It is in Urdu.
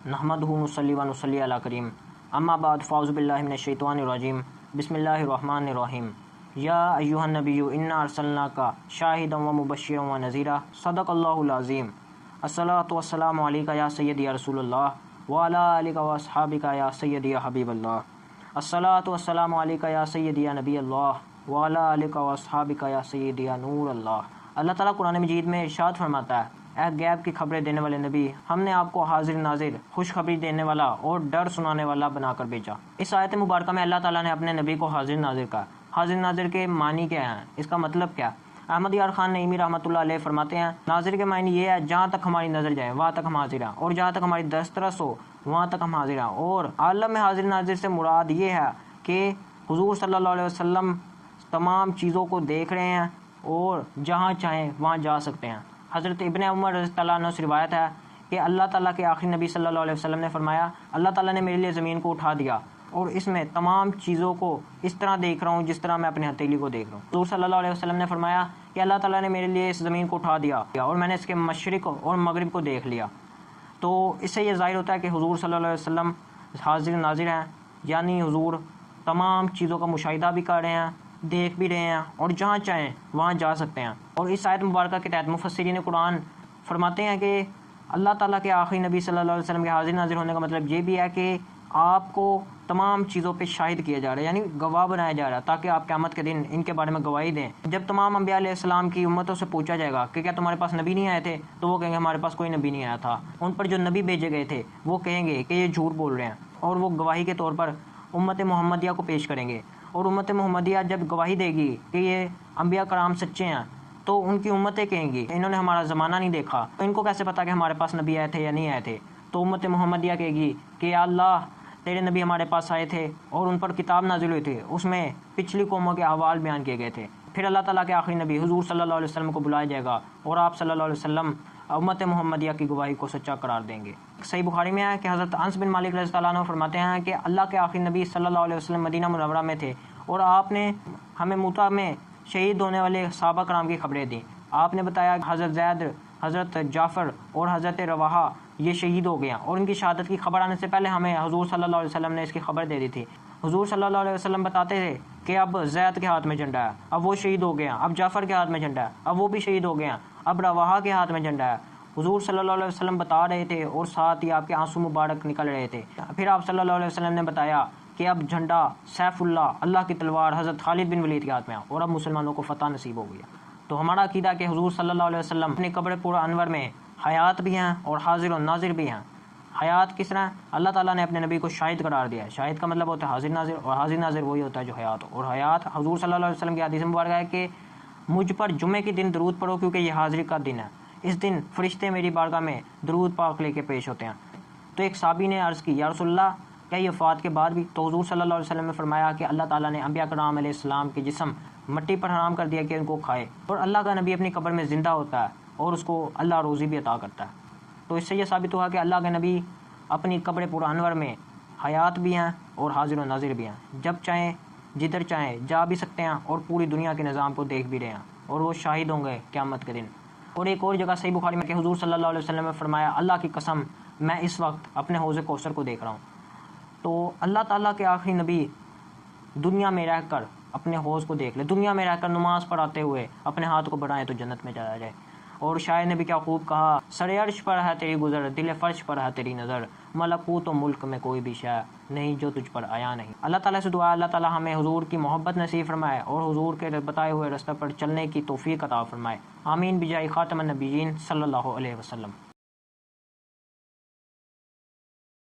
نحمدہ نصلی و نصلی علی کریم اما بعد فاعوذ باللہ من الشیطان الرجیم بسم اللہ الرحمن الرحیم یا ایہا النبی انا ارسلناک شاہدا و مبشرا و نذیرا صدق اللہ العظیم الصلاۃ والسلام علیک یا سیدی یا رسول اللہ وعلی آلک و اصحابک یا سیدی یا حبیب اللہ الصلاۃ والسلام علیک یا سیدی یا نبی اللہ وعلی آلک و اصحابک یا سیدی یا نور اللہ۔ اللہ تعالیٰ قرآن مجید میں ارشاد فرماتا ہے، اے غیب کی خبریں دینے والے نبی، ہم نے آپ کو حاضر ناظر، خوشخبری دینے والا اور ڈر سنانے والا بنا کر بھیجا۔ اس آیت مبارکہ میں اللہ تعالیٰ نے اپنے نبی کو حاضر ناظر کہا۔ حاضر ناظر کے معنی کیا ہیں، اس کا مطلب کیا؟ احمد یار خان نعیمی رحمۃ اللہ علیہ فرماتے ہیں، ناظر کے معنی یہ ہے جہاں تک ہماری نظر جائے وہاں تک ہم حاضر ہیں، اور جہاں تک ہماری دسترس ہو وہاں تک ہم حاضر ہیں۔ اور عالم میں حاضر ناظر سے مراد یہ ہے کہ حضور صلی اللہ علیہ وسلم تمام چیزوں کو دیکھ رہے ہیں اور جہاں چاہیں وہاں جا سکتے ہیں۔ حضرت ابن عمر رضی اللہ عنہ سے روایت ہے کہ اللہ تعالیٰ کے آخری نبی صلی اللہ علیہ وسلم نے فرمایا، اللہ تعالیٰ نے میرے لیے زمین کو اٹھا دیا اور اس میں تمام چیزوں کو اس طرح دیکھ رہا ہوں جس طرح میں اپنے ہتھیلی کو دیکھ رہا ہوں۔ حضور صلی اللہ علیہ وسلم نے فرمایا کہ اللہ تعالیٰ نے میرے لیے اس زمین کو اٹھا دیا اور میں نے اس کے مشرق اور مغرب کو دیکھ لیا۔ تو اس سے یہ ظاہر ہوتا ہے کہ حضور صلی اللہ علیہ وسلم حاضر ناظر ہیں، یعنی حضور تمام چیزوں کا مشاہدہ بھی کر رہے ہیں، دیکھ بھی رہے ہیں اور جہاں چاہیں وہاں جا سکتے ہیں۔ اور اس آیت مبارکہ کے تحت مفسرین قرآن فرماتے ہیں کہ اللہ تعالیٰ کے آخری نبی صلی اللہ علیہ وسلم کے حاضر ناظر ہونے کا مطلب یہ بھی ہے کہ آپ کو تمام چیزوں پہ شاہد کیا جا رہا ہے، یعنی گواہ بنایا جا رہا ہے، تاکہ آپ قیامت کے دن ان کے بارے میں گواہی دیں۔ جب تمام انبیاء علیہ السلام کی امتوں سے پوچھا جائے گا کہ کیا تمہارے پاس نبی نہیں آئے تھے، تو وہ کہیں گے ہمارے پاس کوئی نبی نہیں آیا تھا۔ ان پر جو نبی بھیجے گئے تھے وہ کہیں گے کہ یہ جھوٹ بول رہے ہیں، اور وہ گواہی کے طور پر امت محمدیہ کو پیش کریں گے۔ اور امت محمدیہ جب گواہی دے گی کہ یہ انبیاء کرام سچے ہیں، تو ان کی امتیں کہیں گی انہوں نے ہمارا زمانہ نہیں دیکھا، تو ان کو کیسے پتا کہ ہمارے پاس نبی آئے تھے یا نہیں آئے تھے؟ تو امت محمدیہ کہے گی کہ یا اللہ تیرے نبی ہمارے پاس آئے تھے اور ان پر کتاب نازل ہوئی تھی، اس میں پچھلی قوموں کے احوال بیان کیے گئے تھے۔ پھر اللہ تعالیٰ کے آخری نبی حضور صلی اللہ علیہ وسلم کو بلایا جائے گا اور آپ صلی اللہ علیہ وسلم امت محمدیہ کی گواہی کو سچا قرار دیں گے۔ صحیح بخاری میں ہے کہ حضرت انس بن مالک رضی اللہ عنہ فرماتے ہیں کہ اللہ کے آخری نبی صلی اللہ علیہ وسلم مدینہ منورہ میں تھے اور آپ نے ہمیں موتا میں شہید ہونے والے صحابہ کرام کی خبریں دیں۔ آپ نے بتایا کہ حضرت زید، حضرت جعفر اور حضرت رواحہ یہ شہید ہو گئے ہیں، اور ان کی شہادت کی خبر آنے سے پہلے ہمیں حضور صلی اللہ علیہ وسلم نے اس کی خبر دے دی تھی۔ حضور صلی اللہ علیہ وسلم بتاتے تھے کہ اب زید کے ہاتھ میں جھنڈا ہے، اب وہ شہید ہو گئے ہیں، اب جعفر کے ہاتھ میں جھنڈا ہے، اب وہ بھی شہید ہو گئے ہیں، اب رواحہ کے ہاتھ میں جھنڈا ہے۔ حضور صلی اللہ علیہ وسلم بتا رہے تھے اور ساتھ ہی آپ کے آنسو مبارک نکل رہے تھے۔ پھر آپ صلی اللہ علیہ وسلم نے بتایا کہ اب جھنڈا سیف اللہ، اللہ کی تلوار حضرت خالد بن ولید کے ہاتھ میں ہے، اور اب مسلمانوں کو فتح نصیب ہو گئی ہے۔ تو ہمارا عقیدہ کہ حضور صلی اللہ علیہ وسلم اپنے قبر پر انور میں حیات بھی ہیں اور حاضر و ناظر بھی ہیں۔ حیات کس طرح؟ اللہ تعالیٰ نے اپنے نبی کو شاہد قرار دیا ہے۔ شاہد کا مطلب ہوتا ہے حاضر ناظر، اور حاضر ناظر وہی ہوتا ہے جو حیات ہو۔ اور حیات حضور صلی اللہ علیہ وسلم کی حدیث مبارکہ ہے کہ مجھ پر جمعے کے دن درود پڑھو کیونکہ یہ حاضری کا دن ہے، اس دن فرشتے میری بارگاہ میں درود پاک لے کے پیش ہوتے ہیں۔ تو ایک صحابی نے عرض کی، یا رسول اللہ کیا یہ وفات کے بعد بھی؟ تو حضور صلی اللہ علیہ وسلم نے فرمایا کہ اللہ تعالیٰ نے انبیاء کرام علیہ السلام کے جسم مٹی پر حرام کر دیا کہ ان کو کھائے، اور اللہ کا نبی اپنی قبر میں زندہ ہوتا ہے اور اس کو اللہ روزی بھی عطا کرتا ہے۔ تو اس سے یہ ثابت ہوا کہ اللہ کے نبی اپنی قبر پر انور میں حیات بھی ہیں اور حاضر و ناظر بھی ہیں، جب چاہیں جدھر چاہیں جا بھی سکتے ہیں اور پوری دنیا کے نظام کو دیکھ بھی رہے ہیں، اور وہ شاہد ہوں گے قیامت کے دن۔ اور ایک اور جگہ صحیح بخاری میں کہ حضور صلی اللہ علیہ وسلم نے فرمایا، اللہ کی قسم میں اس وقت اپنے حوض کوثر کو دیکھ رہا ہوں۔ تو اللہ تعالیٰ کے آخری نبی دنیا میں رہ کر اپنے حوض کو دیکھ لے، دنیا میں رہ کر نماز پڑھاتے ہوئے اپنے ہاتھ کو بڑھائیں تو جنت میں چلا جائے۔ اور شاعر نے بھی کیا خوب کہا، سر عرش پر ہے تیری گزر، دل فرش پر ہے تیری نظر، ملکوت و ملک میں کوئی بھی شے نہیں جو تجھ پر آیا نہیں۔ اللہ تعالیٰ سے دعا، اللہ تعالیٰ ہمیں حضور کی محبت نصیب فرمائے اور حضور کے بتائے ہوئے رستہ پر چلنے کی توفیق عطا فرمائے۔ آمین بجائے خاتم النبیین صلی اللہ علیہ وسلم۔